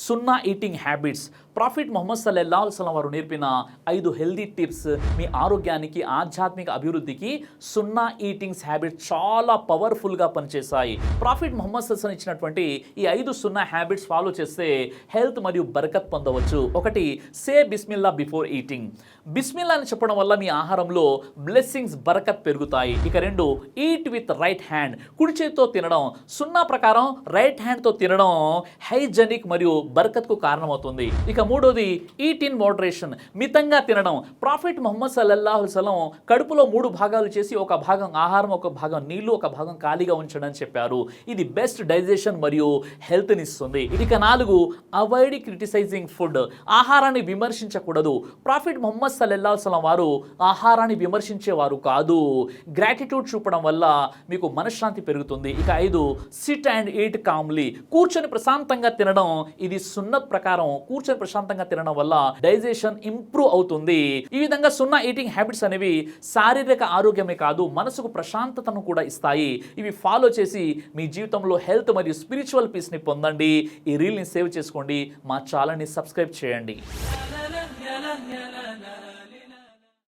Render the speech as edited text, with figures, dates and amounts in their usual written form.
సున్నా eating habits. Profit Muhammad సల్లల్లాహు అలైహి వసల్లం వారు నేర్పిన 5 హెల్దీ టిప్స్ మీ ఆరోగ్యానికి, ఆధ్యాత్మిక అభివృద్ధికి సున్నా ఈటింగ్స్ హ్యాబిట్స్ చాలా పవర్ఫుల్గా పనిచేస్తాయి. ప్రాఫిట్ ముహమ్మద్ సల్లల్లాహు అలైహి వసల్లం ఇచ్చినటువంటి ఈ 5 సున్నా హ్యాబిట్స్ ఫాలో చేస్తే హెల్త్ మరియు బరకత్ పొందవచ్చు. ఒకటి, సే బిస్మిల్లా బిఫోర్ ఈటింగ్. బిస్మిల్లా అని చెప్పడం వల్ల మీ ఆహారంలో బ్లెస్సింగ్స్, బరకత్ పెరుగుతాయి. ఇక 2, ఈట్ విత్ రైట్ హ్యాండ్. కుడి చేతితో తినడం. సున్నా ప్రకారం రైట్ హ్యాండ్తో తినడం హైజెనిక్ మరియు బరకత్కు కారణమవుతుంది. ఇక 3వది, ఈట్ ఇన్ మోడరేషన్. మితంగా తినడం. ప్రాఫిట్ ముహమ్మద్ సల్లల్లాహు అలైహి వసల్లం కడుపులో 3 భాగాలు చేసి ఒక భాగం ఆహారం, ఒక భాగం నీళ్లు, ఒక భాగం ఖాళీగా ఉంచడం చెప్పారు. ఇది బెస్ట్ డైజెషన్ మరియు హెల్త్ని ఇస్తుంది. ఇక 4, అవాయిడ్ క్రిటిసైజింగ్ ఫుడ్. ఆహారాన్ని విమర్శించకూడదు. ప్రాఫిట్ ముహమ్మద్ సల్లల్లాహు అలైహి వసల్లం వారు ఆహారాన్ని విమర్శించేవారు కాదు. గ్రాటిట్యూడ్ చూపడం వల్ల మీకు మనశ్శాంతి పెరుగుతుంది. ఇక 5, సిట్ అండ్ ఈట్ కామ్లీ. కూర్చొని ప్రశాంతంగా తినడం. ఇది సున్నత్ ప్రకారం కూర్చొని ప్రశాంతంగా తినడం వల్ల డైజెషన్ ఇంప్రూవ్ అవుతుంది. ఈ విధంగా సున్నా ఈటింగ్ హ్యాబిట్స్ అనేవి శారీరక ఆరోగ్యమే కాదు, మనసుకు ప్రశాంతతను కూడా ఇస్తాయి. ఇవి ఫాలో చేసి మీ జీవితంలో హెల్త్ మరియు స్పిరిచువల్ పీస్ని పొందండి. ఈ రీల్ని సేవ్ చేసుకోండి. మా ఛానల్ని సబ్స్క్రైబ్ చేయండి.